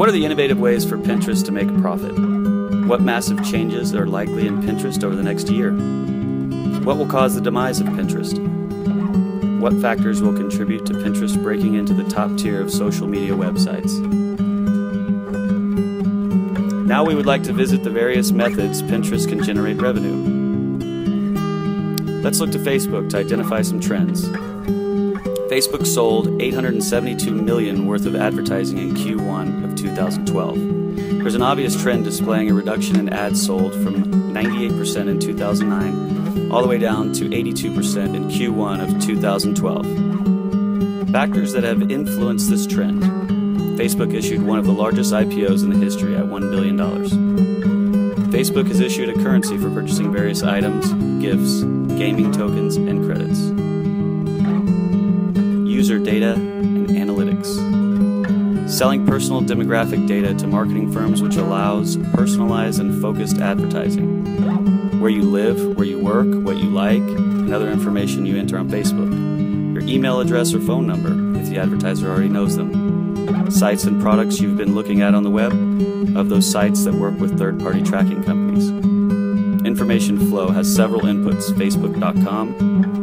What are the innovative ways for Pinterest to make a profit? What massive changes are likely in Pinterest over the next year? What will cause the demise of Pinterest? What factors will contribute to Pinterest breaking into the top tier of social media websites? Now we would like to visit the various methods Pinterest can generate revenue. Let's look to Facebook to identify some trends. Facebook sold $872 million worth of advertising in Q1 of 2012. There's an obvious trend displaying a reduction in ads sold from 98% in 2009 all the way down to 82% in Q1 of 2012. Factors that have influenced this trend. Facebook issued one of the largest IPOs in the history at $1 billion. Facebook has issued a currency for purchasing various items, gifts, gaming tokens, and credits. User data and analytics. Selling personal demographic data to marketing firms, which allows personalized and focused advertising. Where you live, where you work, what you like, and other information you enter on Facebook. Your email address or phone number, if the advertiser already knows them. Sites and products you've been looking at on the web, of those sites that work with third-party tracking companies. Information flow has several inputs: Facebook.com,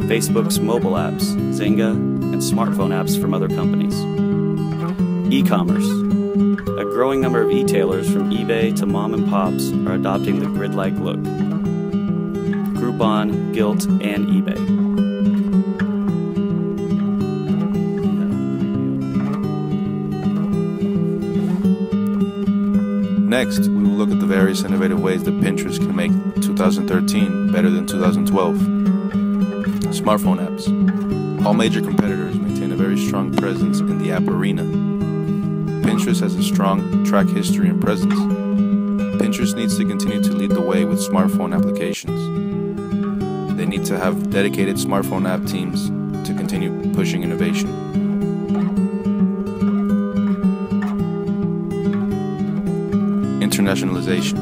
Facebook's mobile apps, Zynga, and smartphone apps from other companies. E-commerce. A growing number of e-tailers from eBay to mom and pops are adopting the grid-like look. Groupon, Gilt, and eBay. Next, we will look at the various innovative ways that Pinterest can make 2013 better than 2012. Smartphone apps. All major competitors maintain a very strong presence in the app arena. Pinterest has a strong track history and presence. Pinterest needs to continue to lead the way with smartphone applications. They need to have dedicated smartphone app teams to continue pushing innovation. Internationalization.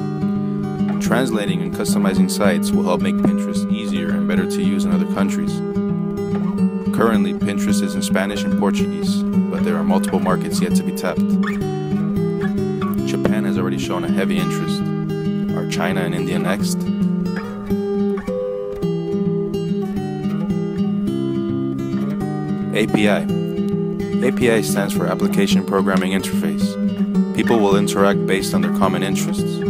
Translating and customizing sites will help make Pinterest easier and better to use in other countries. Currently, Pinterest is in Spanish and Portuguese, but there are multiple markets yet to be tapped. Japan has already shown a heavy interest. Are China and India next? API. API stands for Application Programming Interface. People will interact based on their common interests.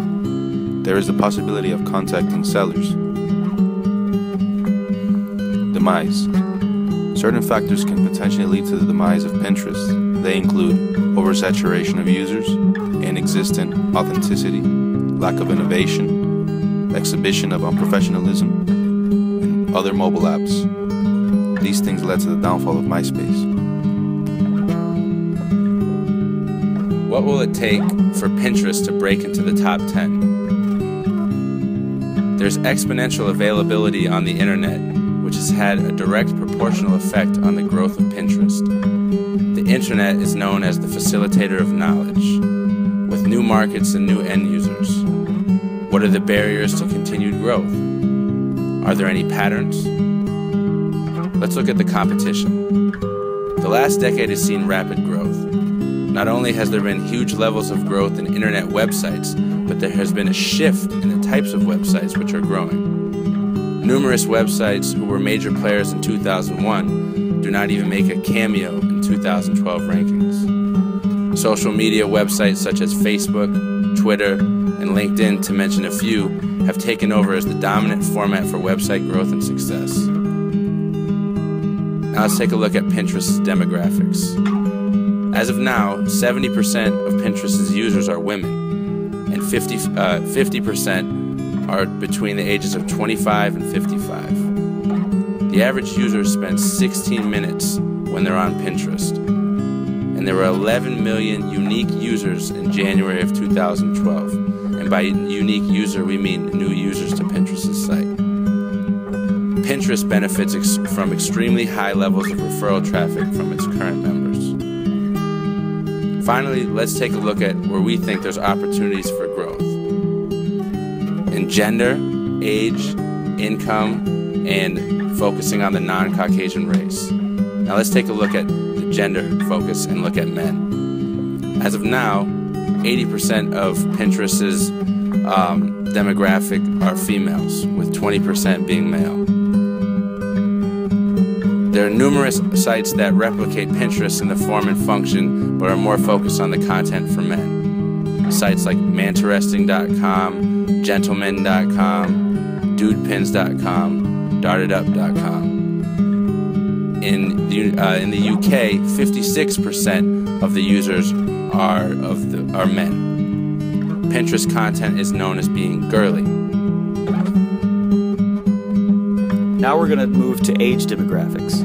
There is the possibility of contacting sellers. Demise. Certain factors can potentially lead to the demise of Pinterest. They include oversaturation of users, inexistent authenticity, lack of innovation, exhibition of unprofessionalism, and other mobile apps. These things led to the downfall of MySpace. What will it take for Pinterest to break into the top 10? There's exponential availability on the internet, which has had a direct proportional effect on the growth of Pinterest. The internet is known as the facilitator of knowledge, with new markets and new end users. What are the barriers to continued growth? Are there any patterns? Let's look at the competition. The last decade has seen rapid growth. Not only has there been huge levels of growth in internet websites, but there has been a shift in the types of websites which are growing. Numerous websites who were major players in 2001 do not even make a cameo in 2012 rankings. Social media websites such as Facebook, Twitter, and LinkedIn, to mention a few, have taken over as the dominant format for website growth and success. Now let's take a look at Pinterest's demographics. As of now, 70% of Pinterest's users are women, and 50% are between the ages of 25 and 55. The average user spends 16 minutes when they're on Pinterest, and there were 11 million unique users in January of 2012. And by unique user, we mean new users to Pinterest's site. Pinterest benefits from extremely high levels of referral traffic from its current members. Finally, let's take a look at where we think there's opportunities for growth. In gender, age, income, and focusing on the non-Caucasian race. Now let's take a look at the gender focus and look at men. As of now, 80% of Pinterest's demographic are females, with 20% being male. There are numerous sites that replicate Pinterest in the form and function, but are more focused on the content for men. Sites like Manteresting.com, Gentleman.com, Dudepins.com, Dartedup.com. In the UK, 56% of the users are men. Pinterest content is known as being girly. Now we're going to move to age demographics.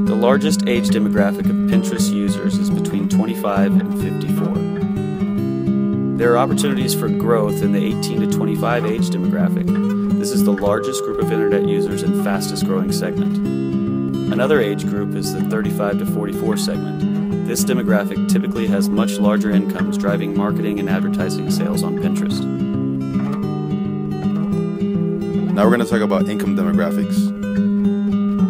The largest age demographic of Pinterest users is between 25 and 54. There are opportunities for growth in the 18 to 25 age demographic. This is the largest group of internet users and fastest growing segment. Another age group is the 35 to 44 segment. This demographic typically has much larger incomes, driving marketing and advertising sales on Pinterest. Now we're going to talk about income demographics.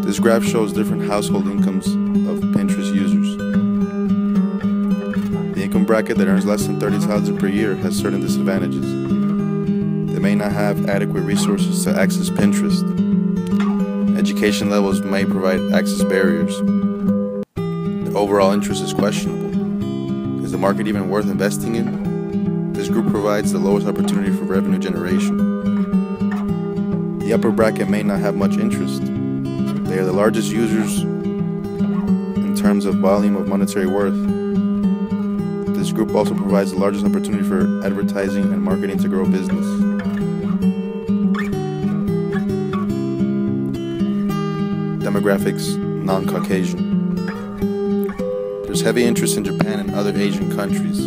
This graph shows different household incomes of Pinterest users. The income bracket that earns less than $30,000 per year has certain disadvantages. They may not have adequate resources to access Pinterest. Education levels may provide access barriers. The overall interest is questionable. Is the market even worth investing in? This group provides the lowest opportunity for revenue generation. The upper bracket may not have much interest. They are the largest users in terms of volume of monetary worth. This group also provides the largest opportunity for advertising and marketing to grow business. Demographics, non-Caucasian. There's heavy interest in Japan and other Asian countries.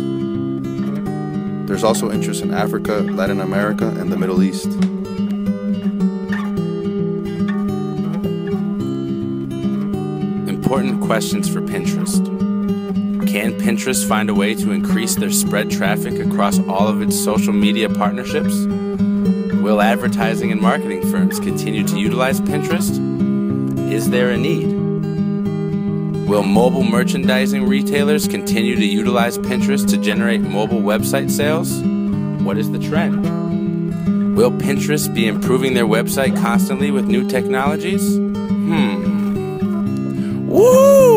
There's also interest in Africa, Latin America, and the Middle East. Important questions for Pinterest. Can Pinterest find a way to increase their spread traffic across all of its social media partnerships? Will advertising and marketing firms continue to utilize Pinterest? Is there a need? Will mobile merchandising retailers continue to utilize Pinterest to generate mobile website sales? What is the trend? Will Pinterest be improving their website constantly with new technologies? Woo!